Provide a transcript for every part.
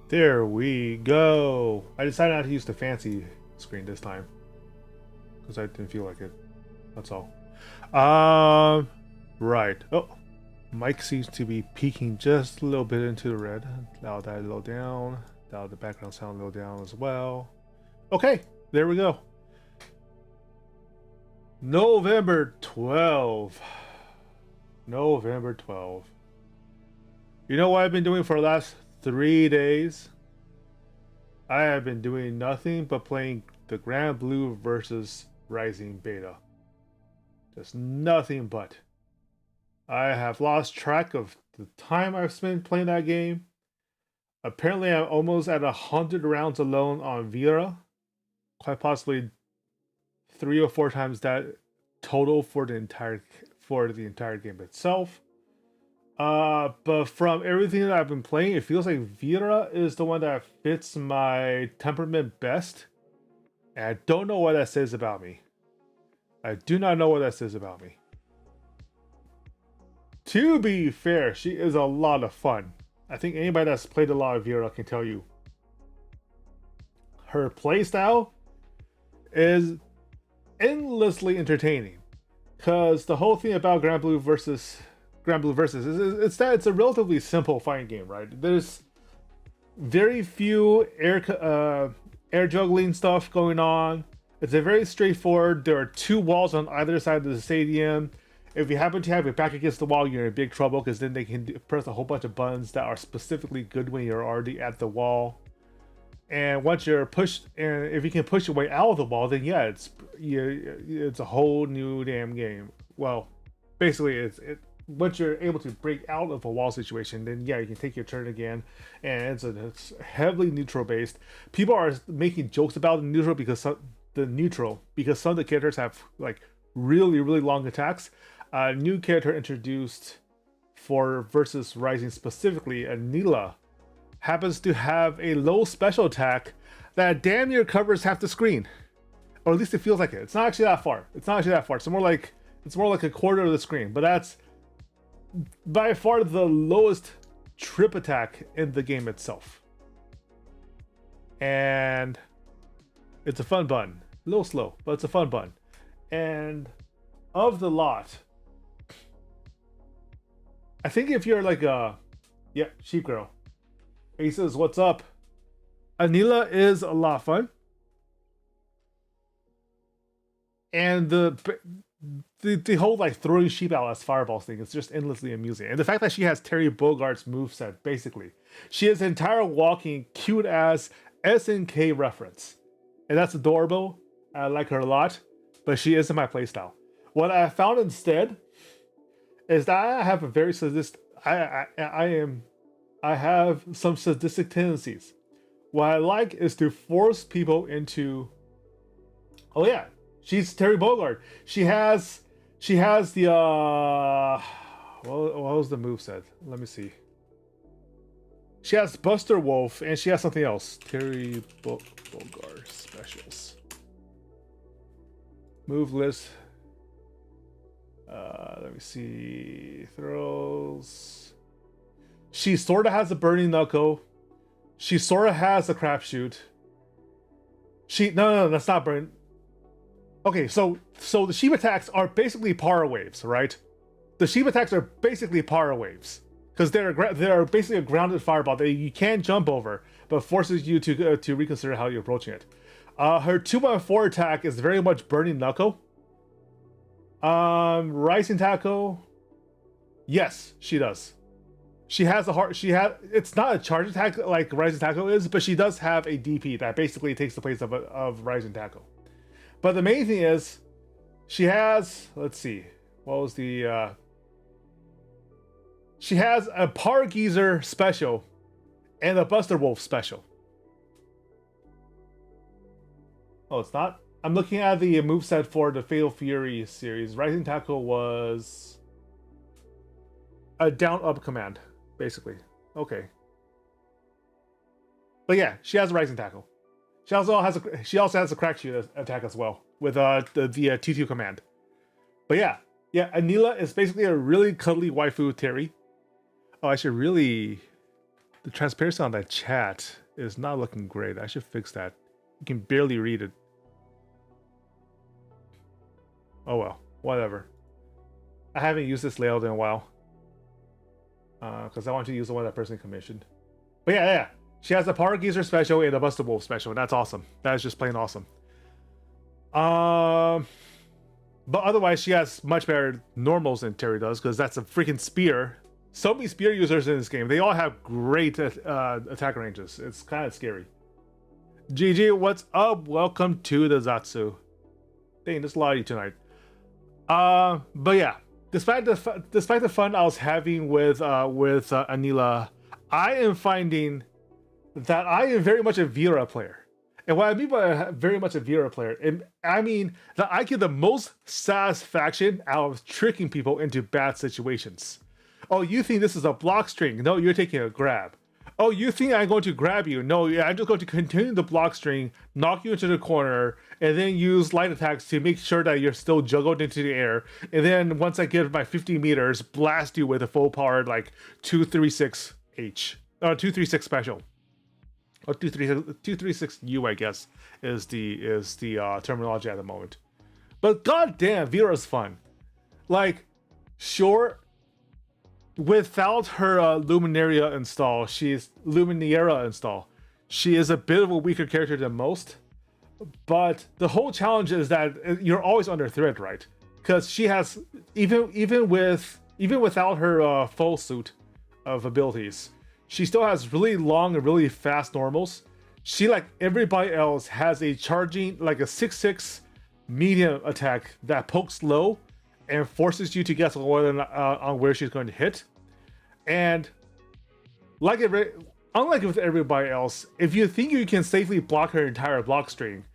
There we go. I decided not to use the fancy screen this time because I didn't feel like it. That's all. Right. Oh, Mike seems to be peeking just a little bit into the red. Dial that a little down. Dial the background sound a little down as well. Okay, there we go. November 12. November 12. You know what I've been doing for the last 3 days? I have been doing nothing but playing the Grand Blue versus Rising beta. Just nothing but. I have lost track of the time I've spent playing that game. Apparently, I'm almost at 100 rounds alone on Vera. Quite possibly 3 or 4 times that total for the entire game itself. But from everything that I've been playing, it feels like Vera is the one that fits my temperament best. And I don't know what that says about me. I do not know what that says about me. To be fair, she is a lot of fun. I think anybody that's played a lot of Vera can tell you. Her playstyle is endlessly entertaining. Because the whole thing about Grand Blue versus is that it's a relatively simple fighting game, right? There's very few air juggling stuff going on. It's a very straightforward. There are 2 walls on either side of the stadium. If you happen to have your back against the wall, you're in big trouble because then they can press a whole bunch of buttons that are specifically good when you're already at the wall. And once you're pushed, and if you can push your way out of the wall, then yeah, it's a whole new damn game. Well, basically, once you're able to break out of a wall situation, then yeah, you can take your turn again, and it's heavily neutral based. People are making jokes about the neutral because some of the characters have like really long attacks. A new character introduced for versus Rising specifically, Anila, happens to have a low special attack that damn near covers half the screen, or at least it feels like it. It's not actually that far. It's more like a quarter of the screen, but that's by far the lowest trip attack in the game itself. And it's a fun button. A little slow, but it's a fun button. And of the lot, I think if you're like Sheep Girl. He says, "What's up?" Anila is a lot of fun. And the whole like throwing sheep out as fireballs thing is just endlessly amusing. And the fact that she has Terry Bogart's moveset, basically. She is an entire walking cute ass SNK reference. And that's adorable. I like her a lot. But she isn't my playstyle. What I found instead is that I have a very sadistic I have some sadistic tendencies. What I like is to force people into. Oh yeah, she's Terry Bogard. She has the what was the moveset? Let me see. She has Buster Wolf and she has something else. Terry Bogard specials. Move list. Let me see. Throws. She sort of has a burning knuckle. She sort of has a crapshoot. No, that's not burn. Okay, so the sheep attacks are basically power waves, right? The sheep attacks are basically power waves because they're basically a grounded fireball that you can't jump over, but forces you to reconsider how you're approaching it. Her 2x4 attack is very much burning knuckle. Rising tackle. Yes, she does. She has it's not a charge attack like Rising Tackle is, but she does have a DP that basically takes the place of Rising Tackle. But the main thing is, she has, let's see, what was the, she has a Power Geezer special and a Buster Wolf special. Oh, it's not? I'm looking at the moveset for the Fatal Fury series. Rising Tackle was a down-up command. Basically. Okay. But yeah, she has a Rising Tackle. She also has a crack shoot attack as well with the 2-2 command. But yeah, Anila is basically a really cuddly waifu Terry. Oh, I should really The transparency on that chat is not looking great. I should fix that. You can barely read it. Oh well, whatever. I haven't used this layout in a while. Because I want to use the one that person commissioned. But yeah. She has a Power Geyser special and a Buster Wolf special, and that's awesome. That is just plain awesome. But otherwise, she has much better normals than Terry does, because that's a freaking spear. So many spear users in this game. They all have great attack ranges. It's kind of scary. GG, what's up? Welcome to the Zatsu. Dang, there's a lot of you tonight. But yeah, despite the fun I was having with Anila, I am finding that I am very much a Vera player. And what I mean by very much a Vera player, I mean that I get the most satisfaction out of tricking people into bad situations. Oh, you think this is a block string? No, you're taking a grab. Oh, you think I'm going to grab you? No, I'm just going to continue the block string, knock you into the corner, and then use light attacks to make sure that you're still juggled into the air. And then once I get my 50 meters, blast you with a full powered like 236H. 236 special. Or 236U, I guess, is the terminology at the moment. But goddamn, Vera's fun. Like, sure, without her Luminaria install, she is a bit of a weaker character than most. But the whole challenge is that you're always under threat, right? Because she has even without her full suit of abilities, she still has really long and really fast normals. She, like everybody else, has a charging, like a 6/6 medium attack that pokes low and forces you to guess on where she's going to hit. And unlike with everybody else, if you think you can safely block her entire block string,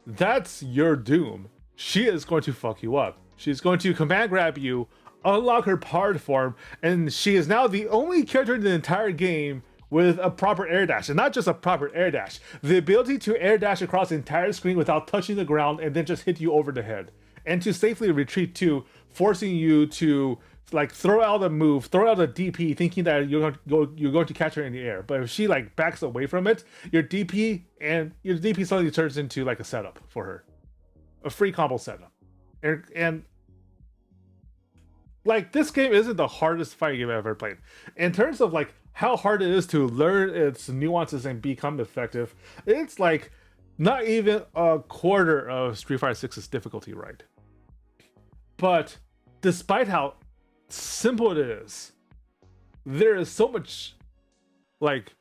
that's your doom. She is going to fuck you up. She's going to command grab you, unlock her powered form, and she is now the only character in the entire game with a proper air dash. And not just a proper air dash, the ability to air dash across the entire screen without touching the ground and then just hit you over the head. And to safely retreat too, forcing you to like throw out a move, throw out a DP, thinking that you're going to catch her in the air. But if she like backs away from it, your DP suddenly turns into like a setup for her. A free combo setup. And like, this game isn't the hardest fighting game I've ever played. In terms of like how hard it is to learn its nuances and become effective, it's like not even a quarter of Street Fighter 6's difficulty, right? But despite how simple it is, there is so much, like,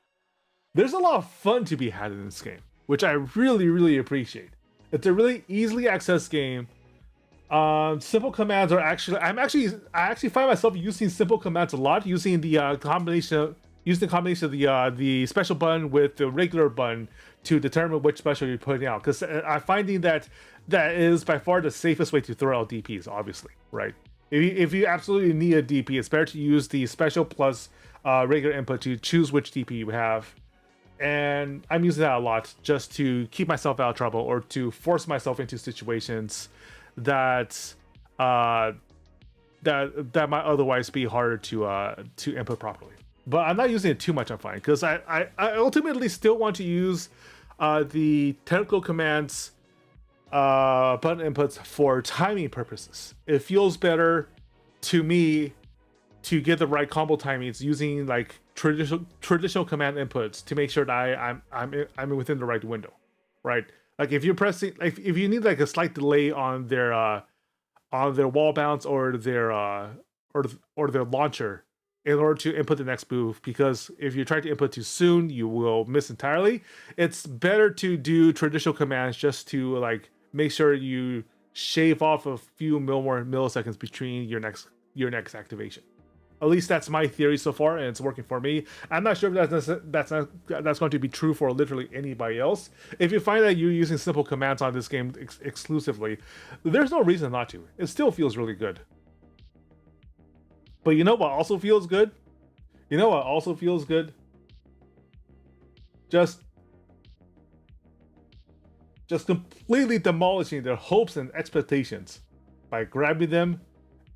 there's a lot of fun to be had in this game, which I really, really appreciate. It's a really easily accessed game. Simple commands are actually, I actually find myself using simple commands a lot, using the combination of the special button with the regular button to determine which special you're putting out. Because I'm finding that is by far the safest way to throw out DPs, obviously, right? If you absolutely need a DP, it's better to use the special plus regular input to choose which DP you have. And I'm using that a lot just to keep myself out of trouble or to force myself into situations that might otherwise be harder to input properly. But I'm not using it too much, I'm fine, because I ultimately still want to use the technical commands button inputs for timing purposes. It feels better to me to get the right combo timings using like traditional command inputs to make sure that I'm within the right window, right? Like if you're pressing, like if you need like a slight delay on their wall bounce or their launcher in order to input the next move, because if you try to input too soon, you will miss entirely. It's better to do traditional commands just to like make sure you shave off a few more milliseconds between your next activation. At least that's my theory so far, and it's working for me. I'm not sure if that's going to be true for literally anybody else. If you find that you're using simple commands on this game exclusively, there's no reason not to. It still feels really good. But you know what also feels good? Just completely demolishing their hopes and expectations by grabbing them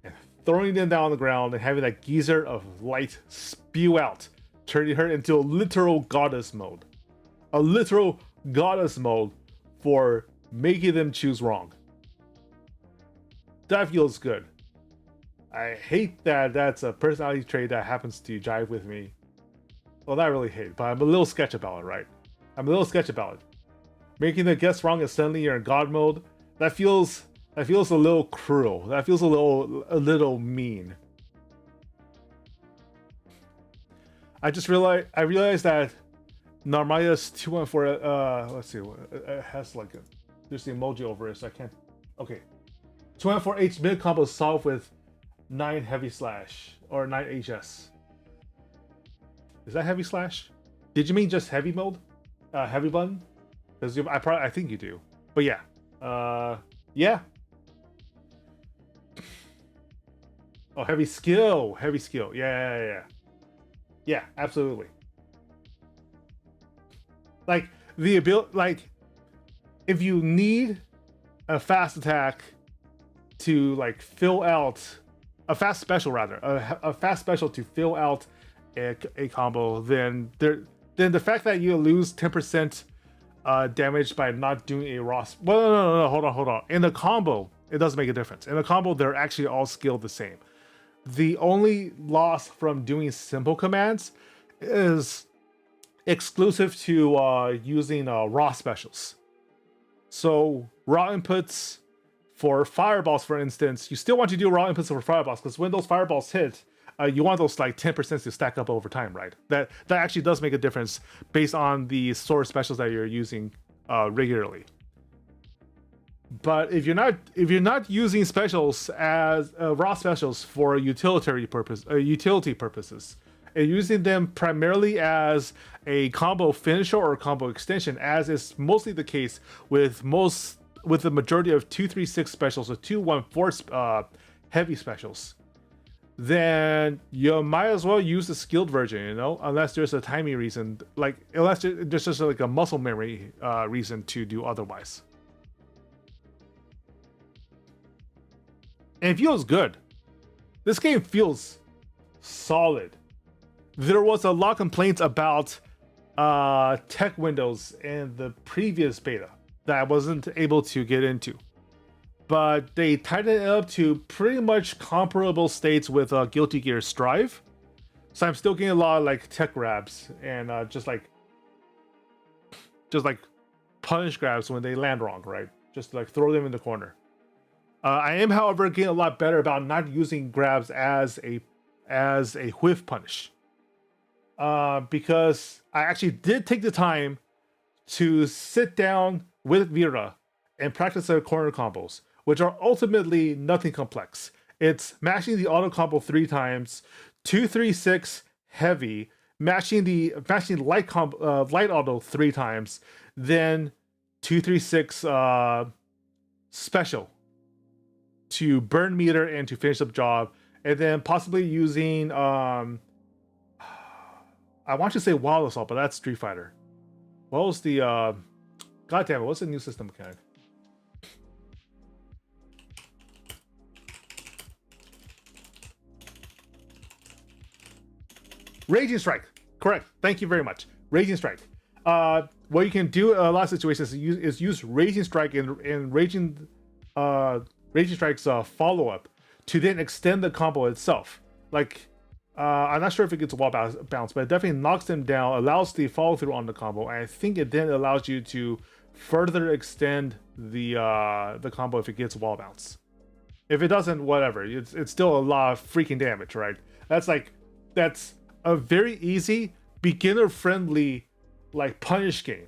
and throwing them down on the ground and having that geyser of light spew out turning her into a literal goddess mode. A literal goddess mode for making them choose wrong. That feels good. I hate that that's a personality trait that happens to jive with me. Well, not really hate, but I'm a little sketch about it, right? I'm a little sketch about it. Making the guess wrong and suddenly you're in god mode, that feels a little cruel. That feels a little mean. I realized that Narmaya's 214 let's see, it has like there's the emoji over it, so I can't. Okay. 214H mid combo solved with 9 heavy slash or 9 HS. Is that heavy slash? Did you mean just heavy mode? Heavy button? Because I think you do. But yeah. Yeah. Oh, heavy skill. Heavy skill. Yeah. Yeah, absolutely. Like the ability, like if you need a fast attack to like fill out a fast special, rather a fast special to fill out a combo, then the fact that you lose 10% damage by not doing a raw. Well, no, hold on. In the combo, it doesn't make a difference. In the combo, they're actually all skilled the same. The only loss from doing simple commands is exclusive to using raw specials. So raw inputs for fireballs, for instance, you still want to do raw inputs for fireballs because when those fireballs hit, you want those like 10% to stack up over time, right? That actually does make a difference based on the source specials that you're using regularly. But if you're not using specials as raw specials for utility purposes, and using them primarily as a combo finisher or combo extension, as is mostly the case with the majority of 236 specials or 214 heavy specials, then you might as well use the skilled version, you know, unless there's a timing reason, like unless there's just like a muscle memory reason to do otherwise. And it feels good. This game feels solid. There was a lot of complaints about tech windows in the previous beta that I wasn't able to get into. But they tightened it up to pretty much comparable states with Guilty Gear Strive. So I'm still getting a lot of like tech grabs and just like punish grabs when they land wrong, right? Just like throw them in the corner. I am, however, getting a lot better about not using grabs as a whiff punish. Because I actually did take the time to sit down with Vera and practice their corner combos, which are ultimately nothing complex. It's mashing the auto combo 3 times, 236 heavy, mashing light auto 3 times, then 236 special to burn meter and to finish up job, and then possibly using I want to say Wild Assault, but that's Street Fighter. What was the God damn it, what's the new system mechanic? Raging Strike. Correct. Thank you very much. Raging Strike. What you can do in a lot of situations is use Raging Strike and Raging Strike's follow-up to then extend the combo itself. Like, I'm not sure if it gets a wall bounce, but it definitely knocks them down, allows the follow-through on the combo, and I think it then allows you to further extend the combo if it gets wall bounce. If it doesn't, whatever. It's still a lot of freaking damage, right? That's a very easy, beginner-friendly, like, punish game.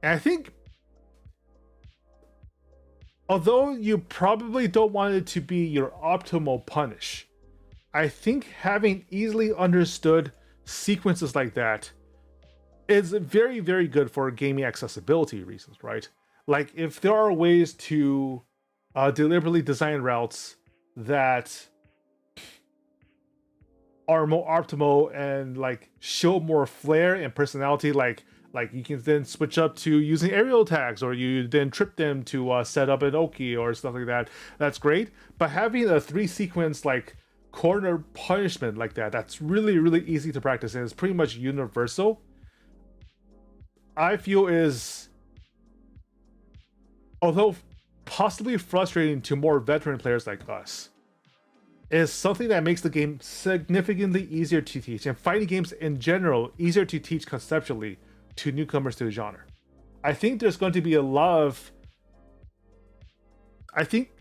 And I think, although you probably don't want it to be your optimal punish, I think having easily understood sequences like that is very, very good for gaming accessibility reasons, right? Like, if there are ways to deliberately design routes that are more optimal and like show more flair and personality, like you can then switch up to using aerial attacks, or you then trip them to set up an Oki or stuff like that. That's great. But having a 3 sequence like corner punishment like that, that's really, really easy to practice and it's pretty much universal, I feel is, although possibly frustrating to more veteran players like us, is something that makes the game significantly easier to teach, and fighting games in general easier to teach conceptually to newcomers to the genre. I think there's going to be a lot of, I think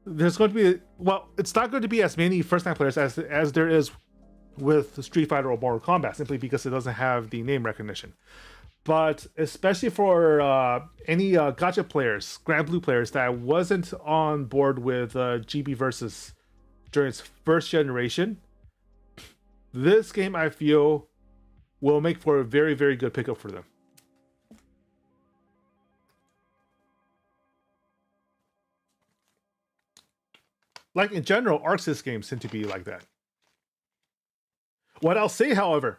there's going to be, well, it's not going to be as many first-time players as there is with Street Fighter or Mortal Kombat, simply because it doesn't have the name recognition. But especially for any gacha players, Grand Blue players that wasn't on board with GB Versus during its first generation, this game, I feel, will make for a very, very good pickup for them. Like in general, Arc Sys games tend to be like that. What I'll say, however,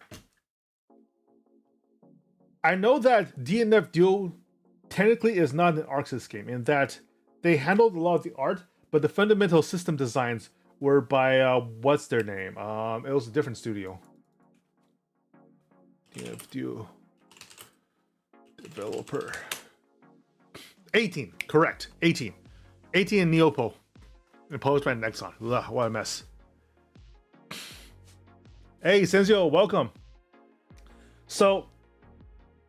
I know that DNF Duel technically is not an Arc Sys game, in that they handled a lot of the art, but the fundamental system designs were by what's their name? It was a different studio. DNF Duel developer 18, correct? 18 and Neopo. And published by Nexon. Ugh, what a mess. Hey, Senzio, welcome. So,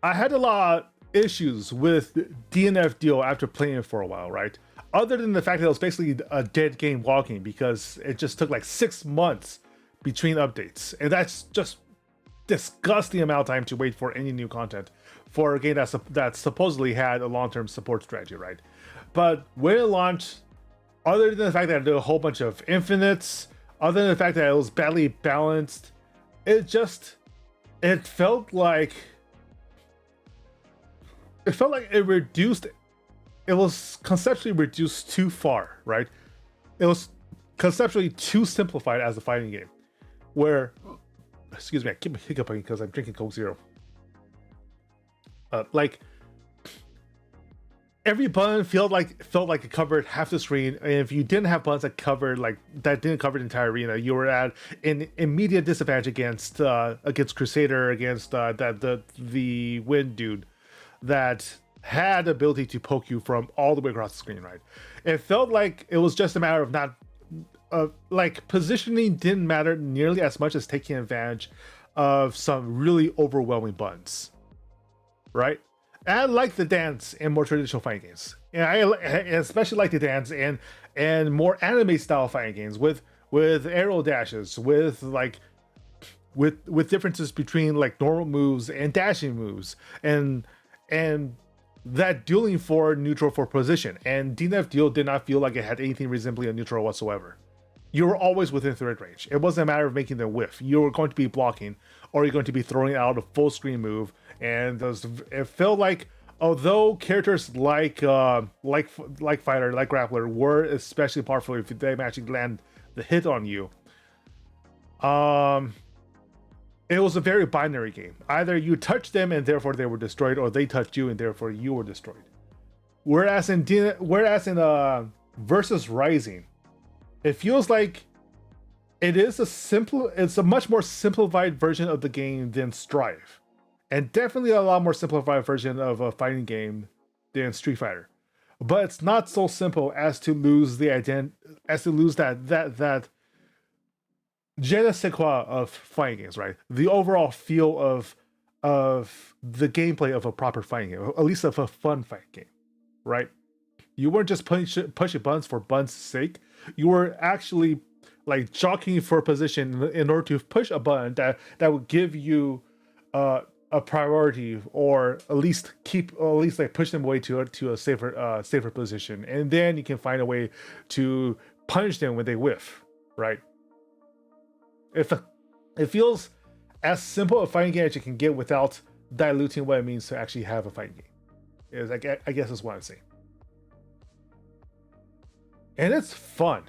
I had a lot of issues with DNF Duel after playing it for a while, right? Other than the fact that it was basically a dead game walking, because it just took like 6 months between updates. And that's just disgusting amount of time to wait for any new content for a game that supposedly had a long-term support strategy, right? But when it launched, other than the fact that it did a whole bunch of infinites, other than the fact that it was badly balanced, it felt like it reduced, it was conceptually reduced too far, right? It was conceptually too simplified as a fighting game, where, excuse me, I keep hiccuping because I'm drinking Coke Zero. Like, every button felt like it covered half the screen, and if you didn't have buttons that didn't cover the entire arena, you were at an immediate disadvantage against Crusader, against the Wind dude that had the ability to poke you from all the way across the screen, right? It felt like it was just a matter of not like positioning didn't matter nearly as much as taking advantage of some really overwhelming buttons, right? And I like the dance in more traditional fighting games, and I especially like the dance in more anime style fighting games with arrow dashes, with differences between like normal moves and dashing moves, and that dueling for neutral for position. And DNF Duel did not feel like it had anything resembling a neutral whatsoever. You were always within threat range. It wasn't a matter of making them whiff. You were going to be blocking, or you're going to be throwing out a full screen move. And it felt like, although characters like Fighter, like Grappler were especially powerful if they actually land the hit on you, it was a very binary game. Either you touched them and therefore they were destroyed, or they touched you and therefore you were destroyed. Whereas in Versus Rising, it feels like it's a much more simplified version of the game than Strive. And definitely a lot more simplified version of a fighting game than Street Fighter. But it's not so simple as to lose that je ne sais quoi of fighting games, right? The overall feel of the gameplay of a proper fighting game, at least of a fun fighting game, right? You weren't just pushing buttons for buttons' sake. You were actually like jockeying for position in order to push a button that would give you a priority, or at least push them away to a safer position, and then you can find a way to punish them when they whiff, right? It feels as simple a fighting game as you can get without diluting what it means to actually have a fighting game. I guess is what I'm saying. And it's fun.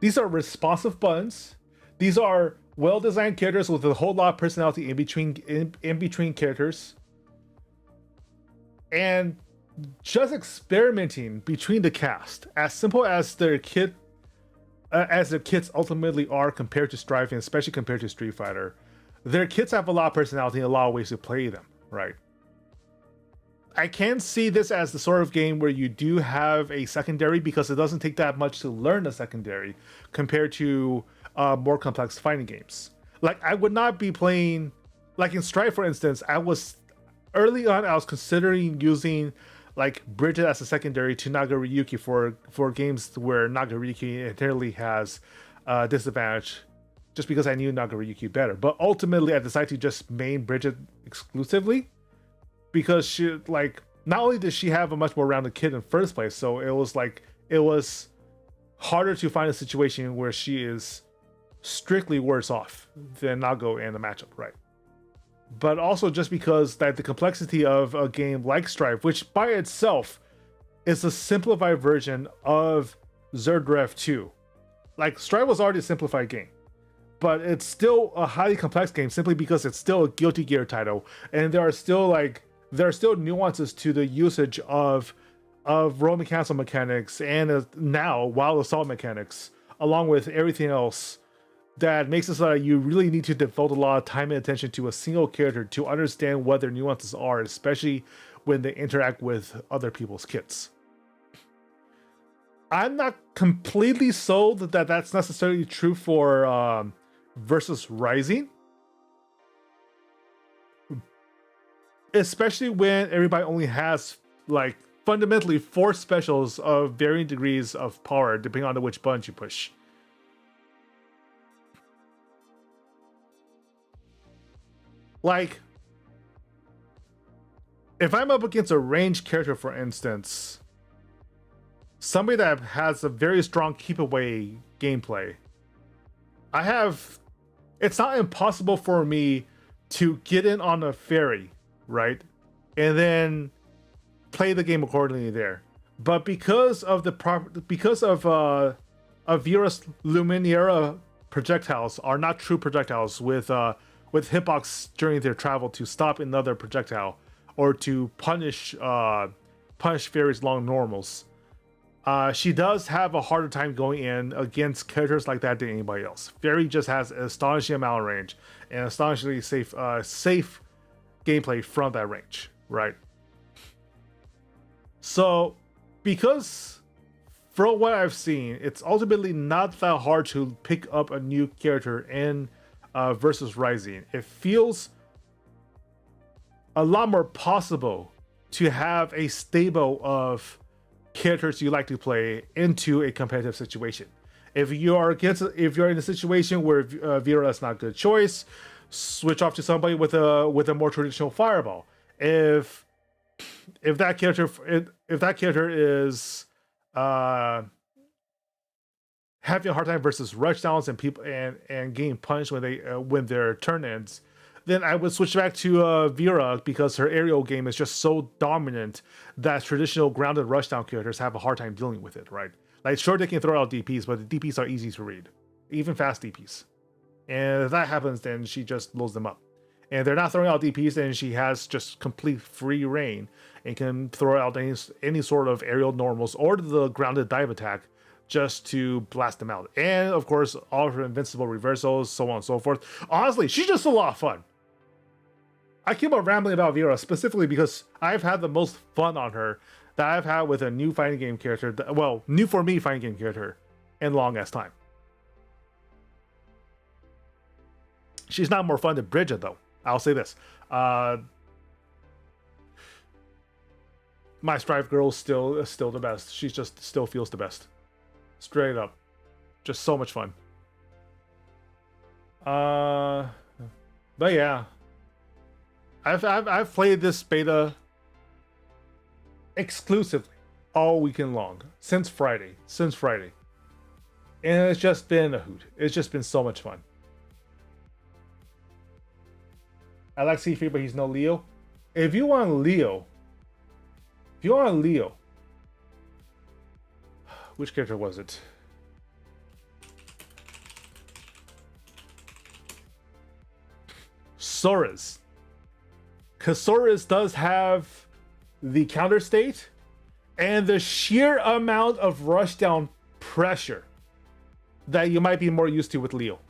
These are responsive buttons. These are well-designed characters with a whole lot of personality in between characters. And just experimenting between the cast, as simple as their kit as their kits ultimately are compared to Strife, and especially compared to Street Fighter. Their kits have a lot of personality and a lot of ways to play them, right? I can see this as the sort of game where you do have a secondary because it doesn't take that much to learn a secondary compared to more complex fighting games. Like, I would not be playing, like in Strife, for instance, I was considering using like Bridget as a secondary to Nagariyuki for games where Nagariyuki inherently has disadvantage, just because I knew Nagariyuki better. But ultimately, I decided to just main Bridget exclusively because she, like, not only did she have a much more rounded kit in the first place, so it was harder to find a situation where she is strictly worse off than Nago in the matchup, right? But also just because that the complexity of a game like Strife, which by itself is a simplified version of Zerdrev 2. Like, Strife was already a simplified game, but it's still a highly complex game simply because it's still a Guilty Gear title, and there are still nuances to the usage of roll mechanics and now wild assault mechanics, along with everything else that makes it so that you really need to devote a lot of time and attention to a single character to understand what their nuances are, especially when they interact with other people's kits. I'm not completely sold that that's necessarily true for Versus Rising, especially when everybody only has like fundamentally 4 specials of varying degrees of power depending on which buttons you push. Like, if I'm up against a ranged character, for instance, somebody that has a very strong keep away gameplay, it's not impossible for me to get in on a ferry, right? And then play the game accordingly there. But because of Vera's Luminera projectiles are not true projectiles with hitbox during their travel to stop another projectile or to punish fairies long normals. She does have a harder time going in against characters like that than anybody else. Fairy just has an astonishing amount of range and astonishingly safe gameplay from that range, right? So, because from what I've seen, it's ultimately not that hard to pick up a new character in Versus Rising. It feels a lot more possible to have a stable of characters you like to play into a competitive situation. If you're in a situation where Vera is not a good choice, switch off to somebody with a more traditional fireball. If that character is having a hard time versus rushdowns and people and getting punished when their turn ends, then I would switch back to Vera because her aerial game is just so dominant that traditional grounded rushdown characters have a hard time dealing with it, right? Like, sure, they can throw out DPs, but the DPs are easy to read, even fast DPs. And if that happens, then she just blows them up. And if they're not throwing out DPs, then she has just complete free reign and can throw out any sort of aerial normals or the grounded dive attack just to blast them out. And of course, all her invincible reversals, so on and so forth. Honestly, she's just a lot of fun. I keep on rambling about Vera specifically because I've had the most fun on her that I've had with a new fighting game character, new for me fighting game character, in long ass time. She's not more fun than Bridget, though. I'll say this. My Strife girl is still the best. She just still feels the best. Straight up. Just so much fun. But yeah. I've played this beta exclusively all weekend long since Friday. And it's just been a hoot. It's just been so much fun. I like Siegfried, but he's no Leo. If you want Leo, which character was it? Sora's. Because Sora's does have the counter state and the sheer amount of rushdown pressure that you might be more used to with Leo.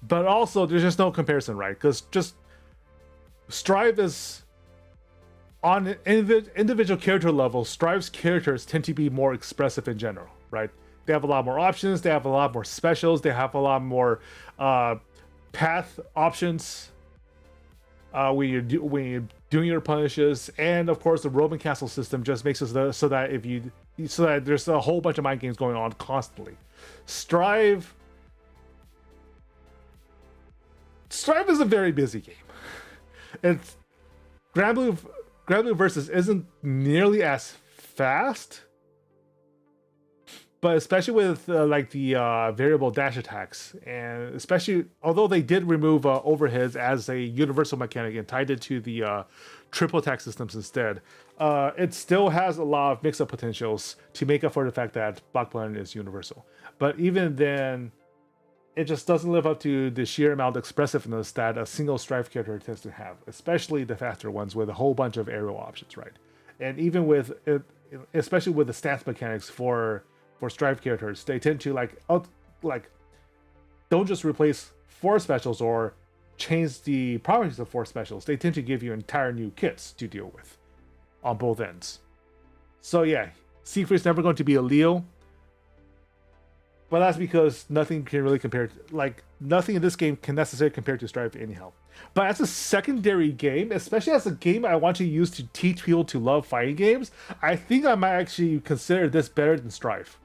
But also, there's just no comparison, right? Because just Strive is on an individual character level. Strive's characters tend to be more expressive in general, right? They have a lot more options. They have a lot more specials. They have a lot more path options when you're doing your punishes, and of course, the Roman castle system just makes it so that there's a whole bunch of mind games going on constantly. Strive is a very busy game. It's Granblue Versus isn't nearly as fast, but especially with like the variable dash attacks, and especially although they did remove overheads as a universal mechanic and tied it to the triple attack systems instead, it still has a lot of mix-up potentials to make up for the fact that block button is universal. But even then, it just doesn't live up to the sheer amount of expressiveness that a single Strive character tends to have, especially the faster ones with a whole bunch of aerial options, right? And even with it, especially with the stats mechanics for Strive characters, they tend to don't just replace 4 specials or change the properties of 4 specials. They tend to give you entire new kits to deal with on both ends. So yeah, Siegfried's never going to be a Leo. But that's because nothing can really compare nothing in this game can necessarily compare to Strive anyhow. But as a secondary game, especially as a game I want to use to teach people to love fighting games, I think I might actually consider this better than Strive.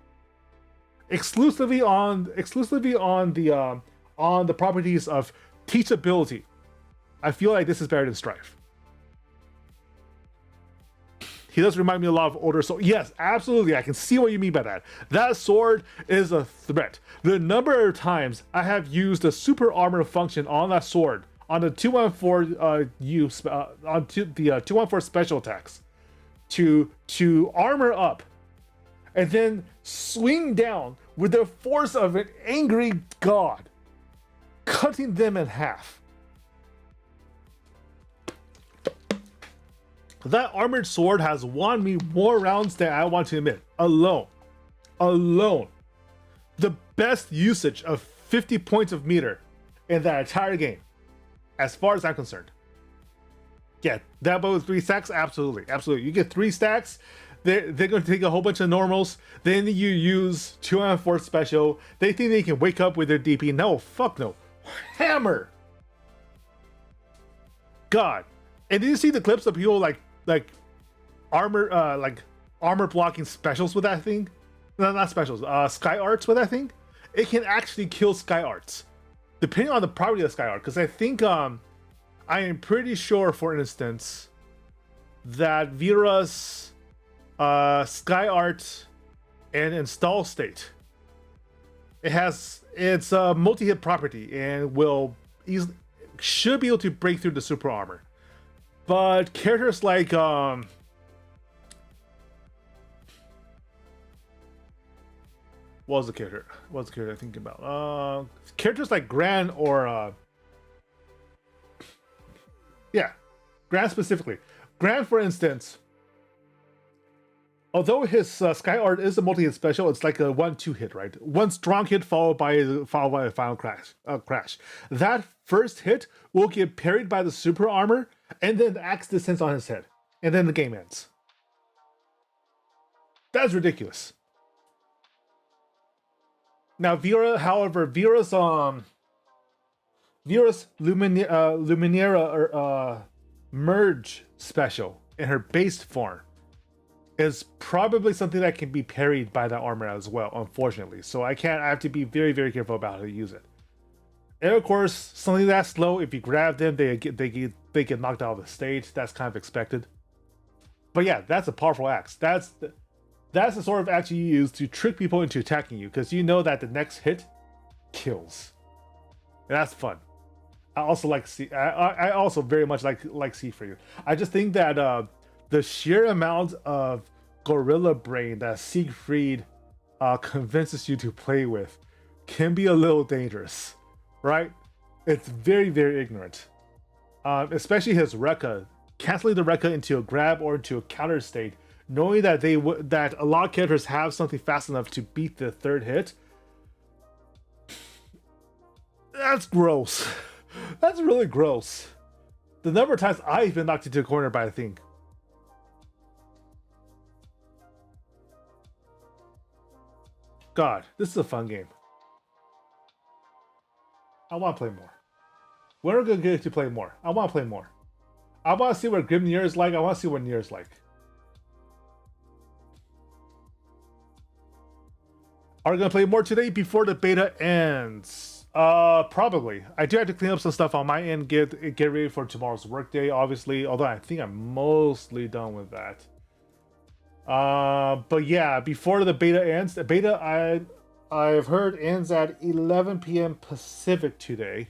Exclusively on the properties of teachability, I feel like this is better than Strive. He does remind me a lot of older sword. Yes, absolutely. I can see what you mean by that. That sword is a threat. The number of times I have used the super armor function on that sword on the 214 the 214 special attacks to armor up and then swing down with the force of an angry god, cutting them in half. That armored sword has won me more rounds than I want to admit. Alone. The best usage of 50 points of meter in that entire game, as far as I'm concerned. Yeah, that bow with 3 stacks? Absolutely. You get 3 stacks, they're going to take a whole bunch of normals, then you use 2 and 4 special, they think they can wake up with their DP. No, fuck no. Hammer! God. And did you see the clips of people like armor blocking specials with that thing? No, not specials. Sky arts with that thing. It can actually kill sky arts, depending on the property of sky art. Because I think I am pretty sure, for instance, that Vera's sky art and install state, it's a multi-hit property and should be able to break through the super armor. But characters like what was the character I'm thinking about? Characters like Gran or Gran specifically. Gran, for instance, although his sky art is a multi-hit special, it's like a 1-2 hit, right? One strong hit followed by a final crash. That first hit will get parried by the super armor, and then the axe descends on his head, and then the game ends. That's ridiculous. Now Vera's Luminera merge special in her base form is probably something that can be parried by that armor as well, unfortunately. So I have to be very, very careful about how to use it. And of course, something that's slow, if you grab them, they get knocked out of the stage. That's kind of expected. But yeah, that's a powerful axe. That's the sort of axe you use to trick people into attacking you, because you know that the next hit kills. And that's fun. I also very much like Siegfried. I just think that the sheer amount of gorilla brain that Siegfried convinces you to play with can be a little dangerous, right? It's very, very ignorant. Especially his Rekka. Canceling the Rekka into a grab or into a counter state knowing that that a lot of characters have something fast enough to beat the third hit. That's gross. That's really gross. The number of times I've been knocked into a corner by a thing. God, this is a fun game. I want to play more. When are we going to get to play more? I want to play more. I want to see what Grim Nier is like. I want to see what Nier is like. Are we going to play more today before the beta ends? Probably. I do have to clean up some stuff on my end, get ready for tomorrow's workday, obviously. Although I think I'm mostly done with that. But yeah, before the beta ends, the beta I've heard ends at 11 p.m. Pacific today,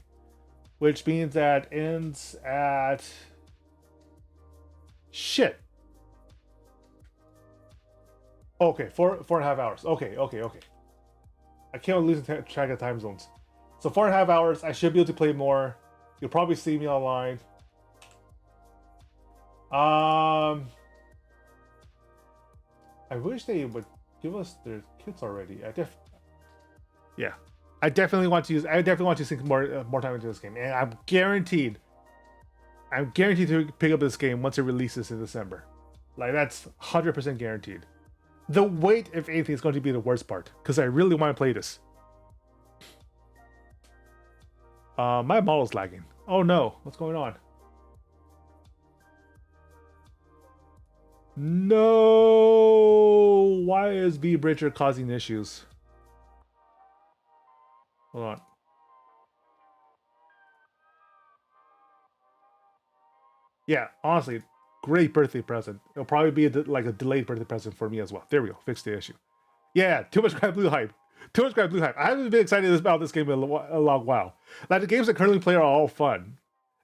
which means that ends at shit. Okay, 4.5 hours. Okay. I can't lose track of time zones. So 4.5 hours, I should be able to play more. You'll probably see me online. I wish they would give us their kits already. I definitely want to sink more time into this game, and I'm guaranteed to pick up this game once it releases in December. Like, that's 100% guaranteed. The wait, if anything, is going to be the worst part, because I really want to play this. My model's lagging. Oh no, what's going on? No! Why is V-Bridger causing issues? Hold on. Yeah, honestly, great birthday present. It'll probably be like a delayed birthday present for me as well. There we go. Fix the issue. Yeah, too much Grand Blue hype. Too much Grand Blue hype. I haven't been excited about this game in a long while. Like, the games that currently play are all fun.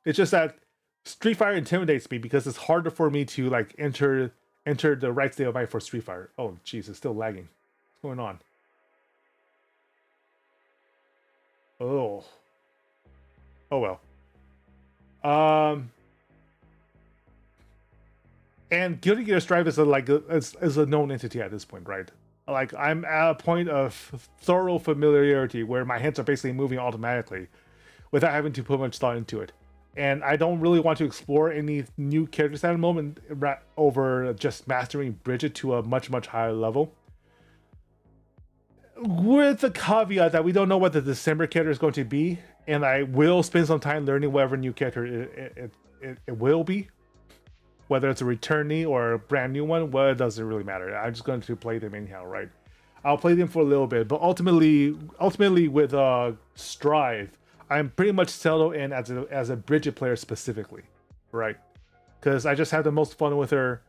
It's just that Street Fighter intimidates me because it's harder for me to like enter the right state of mind for Street Fighter. Oh, jeez, it's still lagging. What's going on? Oh. Oh well. And Guilty Gear Strive is a known entity at this point, right? Like, I'm at a point of thorough familiarity where my hands are basically moving automatically without having to put much thought into it. And I don't really want to explore any new characters at the moment over just mastering Bridget to a much, much higher level. With the caveat that we don't know what the December character is going to be, and I will spend some time learning whatever new character it will be. Whether it's a returnee or a brand new one, well, it doesn't really matter. I'm just going to play them anyhow, right? I'll play them for a little bit, but ultimately with Strive, I'm pretty much settled in as a Bridget player specifically, right? Because I just have the most fun with her.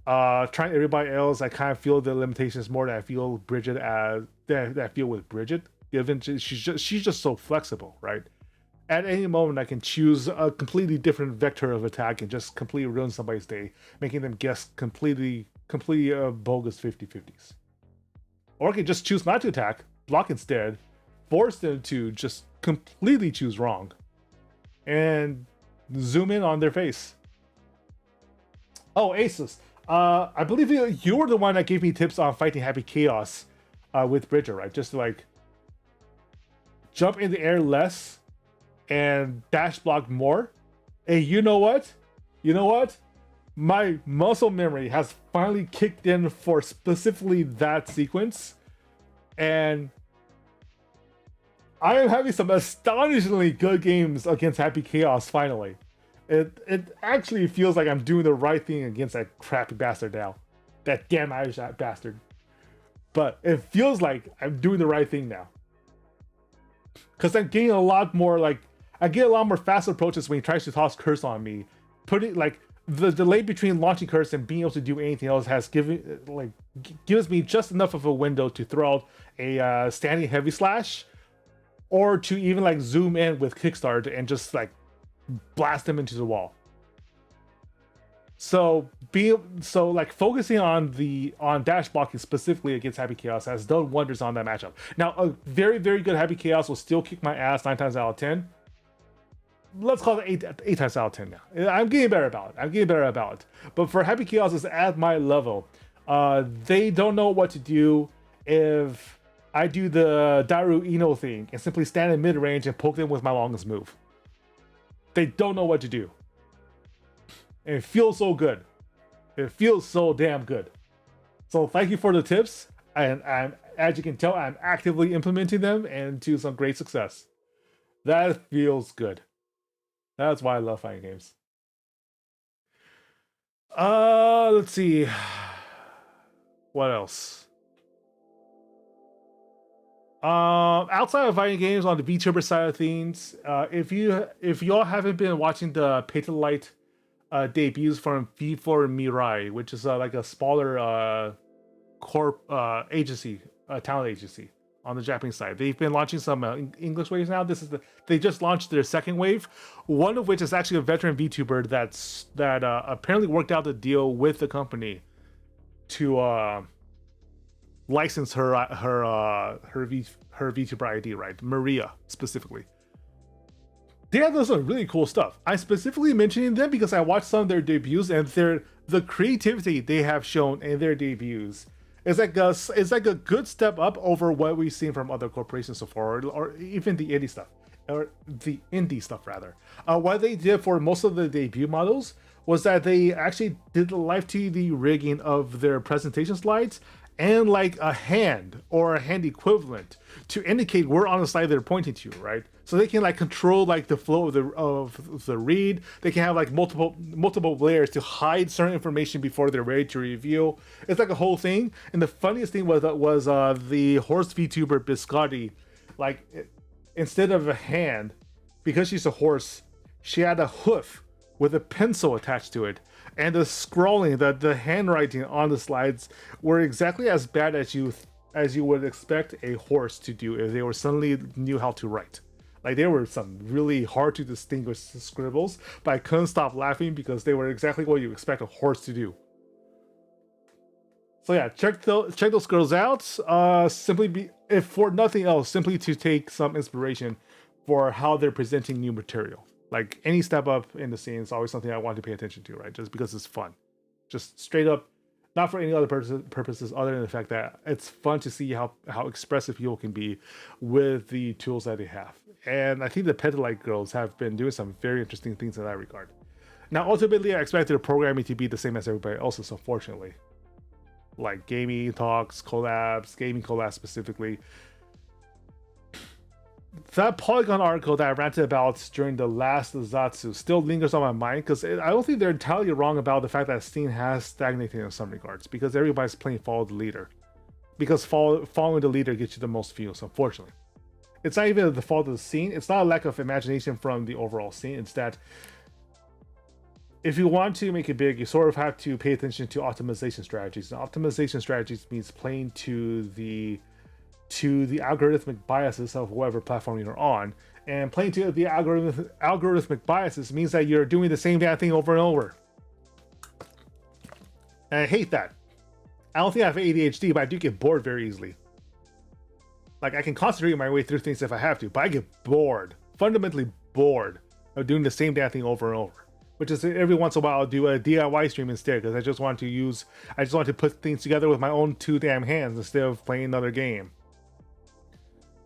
Trying everybody else, I kind of feel the limitations more than I feel Bridget that I feel with Bridget. Given she's just so flexible, right? At any moment, I can choose a completely different vector of attack and just completely ruin somebody's day, making them guess completely bogus 50-50s. Or I can just choose not to attack, block instead, force them to just completely choose wrong, and zoom in on their face. Oh, Asus. I believe you were the one that gave me tips on fighting Happy Chaos with Bridger, right? Just to, like, jump in the air less and dash block more. Hey, you know what? My muscle memory has finally kicked in for specifically that sequence, and I am having some astonishingly good games against Happy Chaos finally. It actually feels like I'm doing the right thing against that crappy bastard now. That damn Irish bastard. But it feels like I'm doing the right thing now. Because I'm getting a lot more, like, I get a lot more fast approaches when he tries to toss curse on me. Putting, like, the delay between launching curse and being able to do anything else gives me just enough of a window to throw out a standing heavy slash, or to even, like, zoom in with kickstart and just, like, blast him into the wall. So focusing on dash blocking specifically against Happy Chaos has done wonders on that matchup. Now, a very, very good Happy Chaos will still kick my ass 9 times out of 10. Let's call it 8 times out of 10 now. I'm getting better about it. But for Happy Chaos is at my level, They don't know what to do if I do the Daru Ino thing and simply stand in mid range and poke them with my longest move. They don't know what to do. And it feels so good. It feels so damn good. So thank you for the tips. And as you can tell, I'm actively implementing them and to some great success. That feels good. That's why I love fighting games. Let's see. What else? Outside of fighting games, on the VTuber side of things, if y'all haven't been watching the Pay-to-Light debuts from V4 Mirai, which is like a smaller corp agency, talent agency on the Japanese side. They've been launching some English waves now. They just launched their second wave, one of which is actually a veteran VTuber that apparently worked out the deal with the company to license her VTuber ID, right? Maria specifically. They have done some really cool stuff. I'm specifically mentioning them because I watched some of their debuts, and the creativity they have shown in their debuts is like a good step up over what we've seen from other corporations so far, or even the indie stuff, or the indie stuff rather. What they did for most of the debut models was that they actually did the live TV rigging of their presentation slides and like a hand or a hand equivalent to indicate where on the slide they're pointing to, right? So they can like control like the flow of the read. They can have like multiple layers to hide certain information before they're ready to reveal. It's like a whole thing. And the funniest thing was the horse VTuber Biscotti, like instead of a hand, because she's a horse, she had a hoof with a pencil attached to it. And the scrolling, the handwriting on the slides were exactly as bad as you would expect a horse to do if they were suddenly knew how to write. Like, there were some really hard to distinguish scribbles, but I couldn't stop laughing because they were exactly what you expect a horse to do. So yeah, check those girls out. If for nothing else, simply to take some inspiration for how they're presenting new material. Like, any step up in the scene is always something I want to pay attention to, right? Just because it's fun. Just straight up, not for any other purposes other than the fact that it's fun to see how expressive people can be with the tools that they have. And I think the Pay-to-Light girls have been doing some very interesting things in that regard. Now, ultimately, I expect their programming to be the same as everybody else's, unfortunately. Like gaming talks, collabs, gaming collabs specifically. That Polygon article that I ranted about during the last Zatsu still lingers on my mind because I don't think they're entirely wrong about the fact that scene has stagnated in some regards because everybody's playing follow the leader. Because following the leader gets you the most views, unfortunately. It's not even the fault of the scene. It's not a lack of imagination from the overall scene. It's that if you want to make it big, you sort of have to pay attention to optimization strategies. And optimization strategies means playing to the algorithmic biases of whatever platform you're on. And playing to the algorithmic biases means that you're doing the same damn thing over and over. And I hate that. I don't think I have ADHD, but I do get bored very easily. Like, I can concentrate my way through things if I have to, but I get bored, fundamentally bored of doing the same damn thing over and over. Which is every once in a while I'll do a DIY stream instead, because I just want to put things together with my own two damn hands instead of playing another game.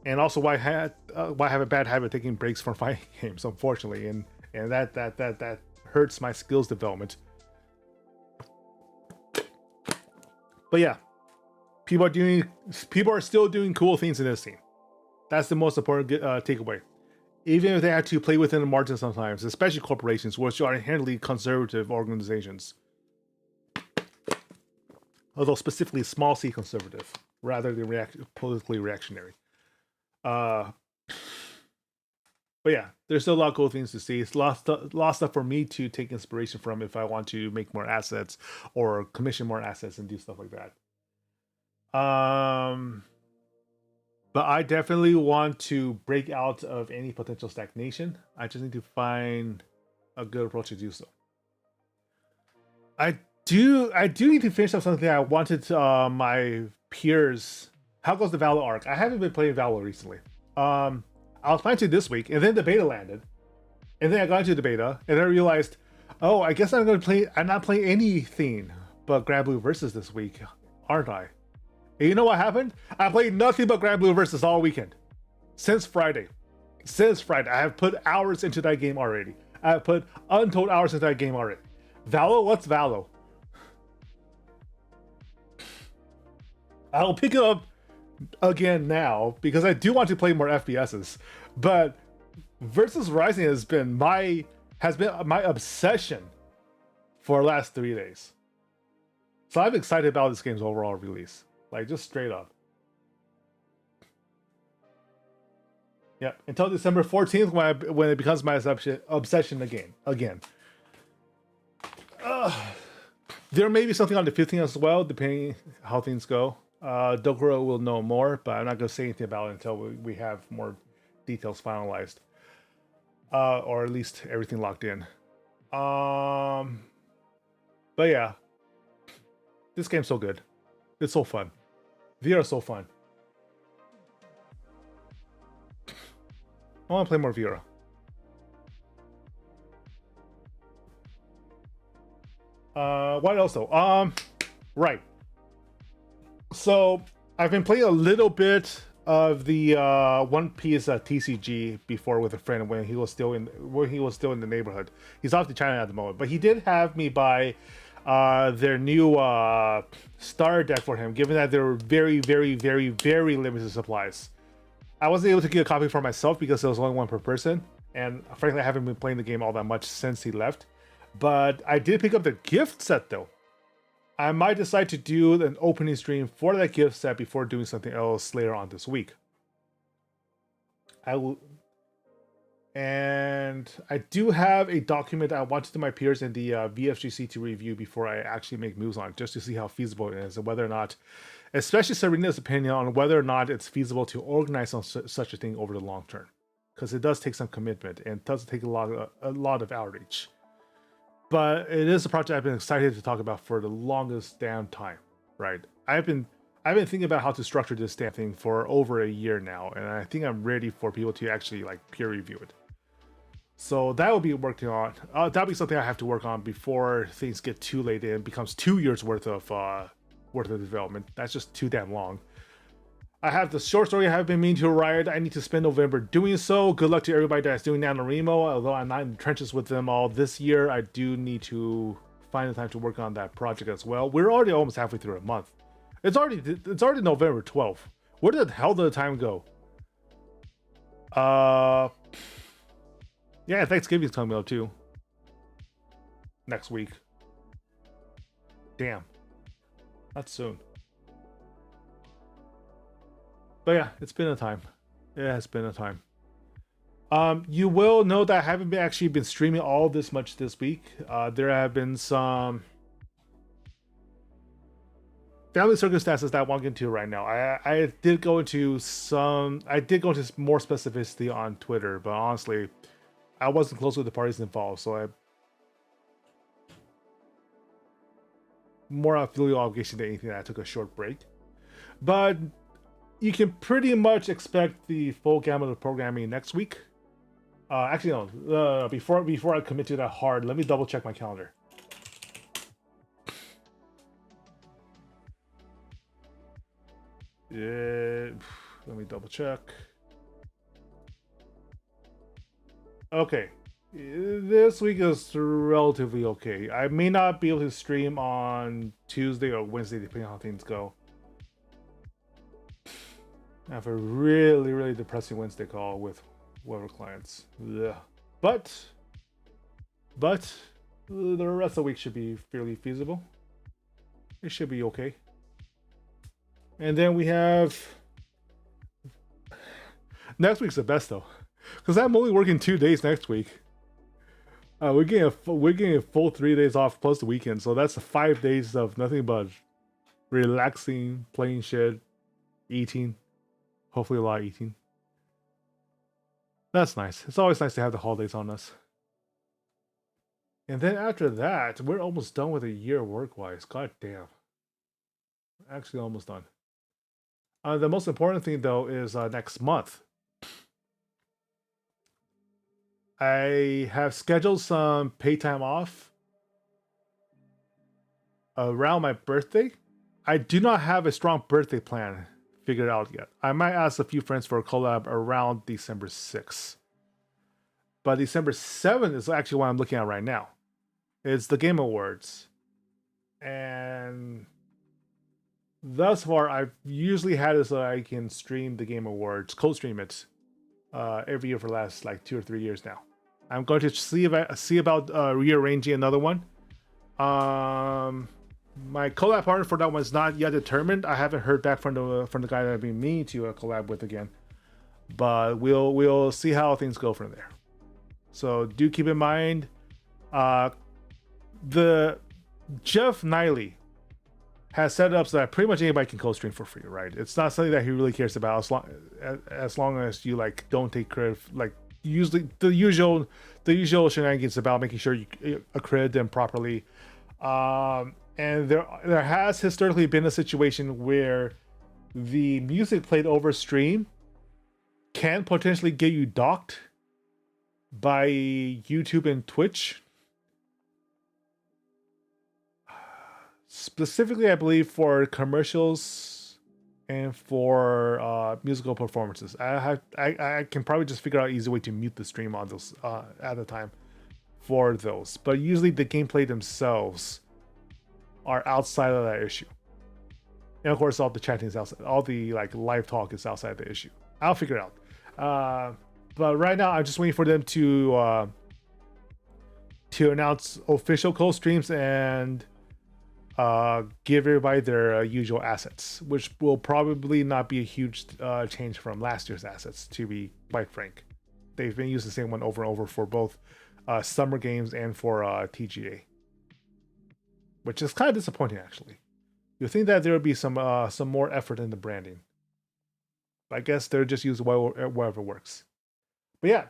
And also why I have a bad habit of taking breaks from fighting games, unfortunately, and that hurts my skills development. But yeah, people are still doing cool things in this scene. That's the most important takeaway. Even if they have to play within the margins sometimes, especially corporations, which are inherently conservative organizations. Although specifically small c conservative, rather than politically reactionary. But yeah, there's still a lot of cool things to see. It's a lot of stuff for me to take inspiration from if I want to make more assets or commission more assets and do stuff like that. But I definitely want to break out of any potential stagnation. I just need to find a good approach to do so. I do need to finish up something I wanted my peers. How goes the Valor arc? I haven't been playing Valor recently. I was planning to this week, and then the beta landed. And then I got into the beta, and then I realized, oh, I guess I'm not playing anything but Grand Blue Versus this week, aren't I? And you know what happened? I played nothing but Grand Blue Versus all weekend. Since Friday. I have put hours into that game already. I have put untold hours into that game already. Valo? What's Valo? I'll pick it up again now because I do want to play more FPSs. But Versus Rising has been my obsession for the last 3 days. So I'm excited about this game's overall release. Like, just straight up. Yep, until December 14th when it becomes my obsession again. There may be something on the 15th as well, depending how things go. Dokuro will know more, but I'm not going to say anything about it until we have more details finalized. Or at least everything locked in. But yeah. This game's so good. It's so fun. VR is so fun. I want to play more Vera. What else though? Right. So I've been playing a little bit of the One Piece TCG before with a friend when he was still in the neighborhood. He's off to China at the moment, but he did have me buy their new star deck for him, given that there were very, very, very, very limited supplies. I wasn't able to get a copy for myself because there was only one per person, and frankly I haven't been playing the game all that much since he left. But I did pick up the gift set though. I might decide to do an opening stream for that gift set before doing something else later on this week. And I do have a document I want to do my peers in the VFGC to review before I actually make moves on, just to see how feasible it is and whether or not, especially Serena's opinion on whether or not it's feasible to organize on such a thing over the long term, because it does take some commitment and it does take a lot of outreach. But it is a project I've been excited to talk about for the longest damn time, right? I've been thinking about how to structure this damn thing for over a year now, and I think I'm ready for people to actually like peer review it. So that will be working on. That'll be something I have to work on before things get too late and it becomes 2 years worth of development. That's just too damn long. I have the short story I have been meaning to write. I need to spend November doing so. Good luck to everybody that's doing NaNoWriMo. Although I'm not in the trenches with them all this year, I do need to find the time to work on that project as well. We're already almost halfway through a month. It's already November 12th. Where the hell did the time go? Yeah, Thanksgiving's coming up too. Next week. Damn. That's soon. But yeah, it's been a time. It has been a time. You will know that I haven't actually been streaming all this much this week. There have been some family circumstances that I won't get into right now. I did go into more specificity on Twitter, but honestly, I wasn't close with the parties involved, so I more a filial obligation than anything that I took a short break. But you can pretty much expect the full gamut of programming next week. Actually, no. Before I commit to that hard, let me double check my calendar. Let me double check. Okay, this week is relatively okay. I may not be able to stream on Tuesday or Wednesday, depending on how things go. I have a really, really depressing Wednesday call with whoever clients. Ugh. But the rest of the week should be fairly feasible. It should be okay. And then we have next week's the best though, because I'm only working 2 days next week. We're getting a full 3 days off plus the weekend, so that's 5 days of nothing but relaxing, playing shit, eating. Hopefully a lot of eating. That's nice. It's always nice to have the holidays on us. And then after that, we're almost done with a year work-wise. God damn. Actually almost done. The most important thing though is next month. I have scheduled some pay time off around my birthday. I do not have a strong birthday plan figured out yet. I might ask a few friends for a collab around December 6th. But December 7th is actually what I'm looking at right now. It's the Game Awards. And thus far, I've usually had it so I can stream the Game Awards, co-stream it every year for the last like 2 or 3 years now. I'm going to see about rearranging another one. My collab partner for that one is not yet determined. I haven't heard back from the guy that I've been meaning to collab with again, but we'll see how things go from there. So do keep in mind, the Jeff Niley has set it up so that pretty much anybody can co-stream for free, right? It's not something that he really cares about as long as you like don't take credit. Like usually the usual shenanigans about making sure you accredit them properly. And there has historically been a situation where the music played over stream can potentially get you docked by YouTube and Twitch. Specifically, I believe for commercials and for musical performances. I can probably just figure out an easy way to mute the stream on those at the time for those. But usually the gameplay themselves are outside of that issue. And of course all the chatting is outside, all the like live talk is outside the issue. I'll figure it out. But right now I'm just waiting for them to announce official co-streams and give everybody their usual assets, which will probably not be a huge change from last year's assets, to be quite frank. They've been using the same one over and over for both summer games and for TGA. Which is kind of disappointing, actually. You'd think that there would be some more effort in the branding. But I guess they're just using whatever works. But yeah,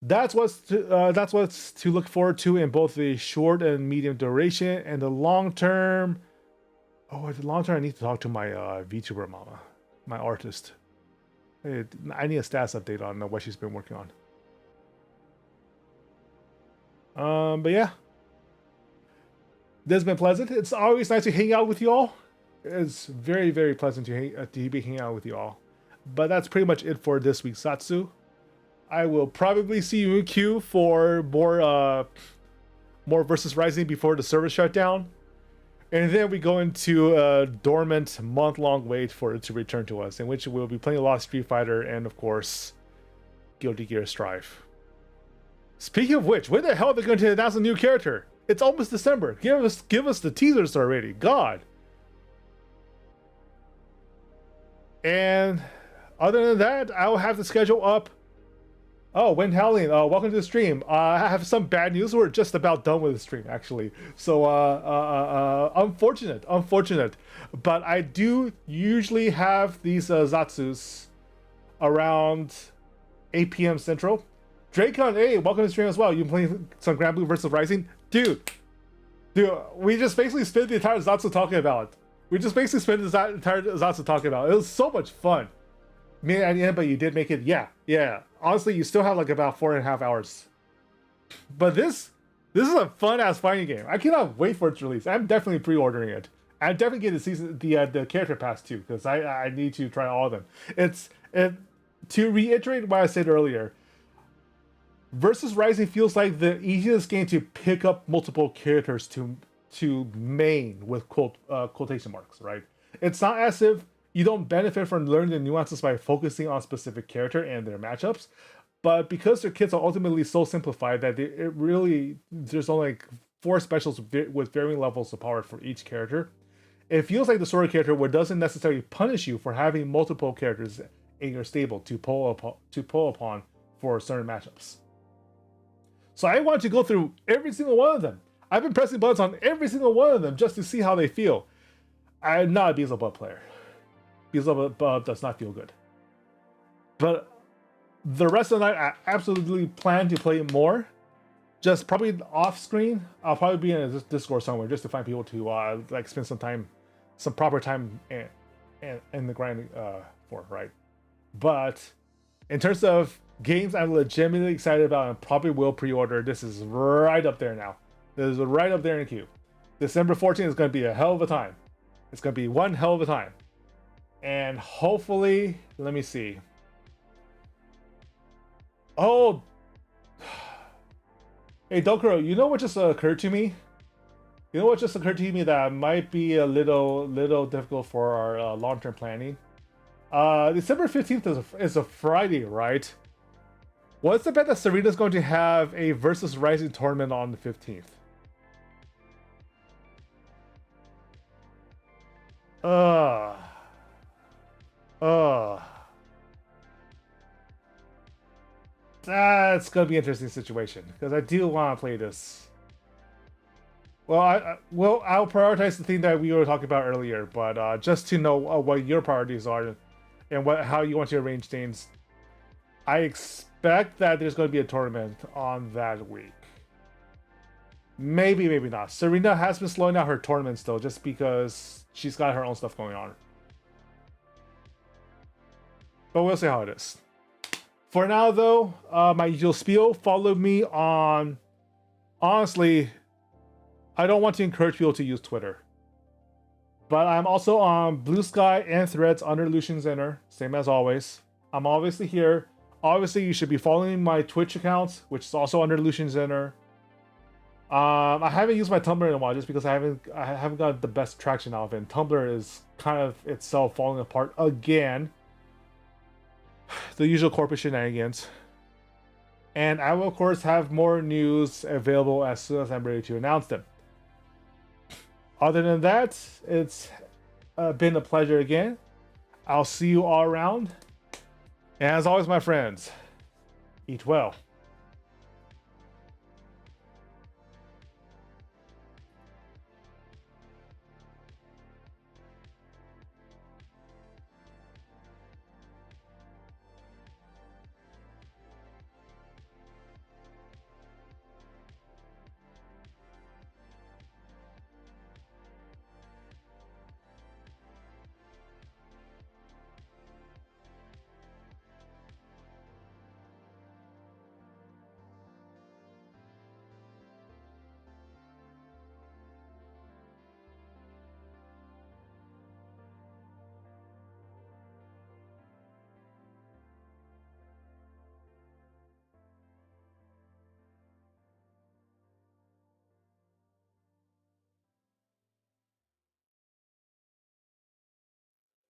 that's what's to look forward to in both the short and medium duration and the long term. Oh, the long term, I need to talk to my VTuber mama, my artist. I need a status update on what she's been working on. But yeah. This has been pleasant. It's always nice to hang out with you all. It's very, very pleasant to be hanging out with you all. But that's pretty much it for this week's Zatsu. I will probably see you in queue for more Versus Rising before the server shutdown. And then we go into a dormant month-long wait for it to return to us, in which we'll be playing a lot of Street Fighter and, of course, Guilty Gear Strive. Speaking of which, when the hell are they going to announce a new character? It's almost December. Give us the teasers already. God. And other than that, I will have the schedule up. Oh, Wen Howling, welcome to the stream. I have some bad news. We're just about done with the stream, actually. So, unfortunate. But I do usually have these Zatsus around 8 p.m. Central. Dracon, hey, welcome to the stream as well. You playing some Grand Blue versus Rising? Dude, we just basically spent the entire Zatsu talking about it. We just basically spent the entire Zatsu talking about it. It was so much fun. Me at the end, but you did make it. Yeah. Honestly, you still have like about 4.5 hours. But this is a fun ass fighting game. I cannot wait for its release. I'm definitely pre-ordering it. I'm definitely getting the character pass too, because I need to try all of them. To reiterate what I said earlier. Versus Rising feels like the easiest game to pick up multiple characters to main with quotation marks, right? It's not as if you don't benefit from learning the nuances by focusing on a specific character and their matchups, but because their kits are ultimately so simplified that there's only like 4 specials with varying levels of power for each character. It feels like the story character doesn't necessarily punish you for having multiple characters in your stable to pull upon for certain matchups. So I want to go through every single one of them. I've been pressing buttons on every single one of them just to see how they feel. I'm not a Beelzebub player. Beelzebub does not feel good. But the rest of the night, I absolutely plan to play more. Just probably off screen. I'll probably be in a Discord somewhere just to find people to like spend some proper time in the grind for, right? But in terms of games I'm legitimately excited about and probably will pre-order, this is right up there now. This is right up there in the queue. December 14th is going to be a hell of a time. It's going to be one hell of a time. And hopefully, let me see. Oh, hey Dokuro, you know what just occurred to me? You know what just occurred to me that might be a little difficult for our long-term planning? December 15th is a Friday, right? What's the bet that Serena's going to have a versus Rising tournament on the 15th? Uh, uh. That's gonna be an interesting situation because I do want to play this. Well, I'll prioritize the thing that we were talking about earlier, but just to know what your priorities are and how you want to arrange things, I expect that there's going to be a tournament on that week. Maybe, maybe not. Serena has been slowing down her tournaments though, just because she's got her own stuff going on. But we'll see how it is. For now, though, my usual spiel. Follow me on. Honestly, I don't want to encourage people to use Twitter, but I'm also on Blue Sky and Threads under Lucian Zinner, same as always. I'm obviously here. Obviously, you should be following my Twitch account, which is also under Lucian Zinner. I haven't used my Tumblr in a while just because I haven't got the best traction out of it. And Tumblr is kind of itself falling apart again. The usual corporate shenanigans. And I will, of course, have more news available as soon as I'm ready to announce them. Other than that, it's been a pleasure again. I'll see you all around. And as always, my friends, eat well.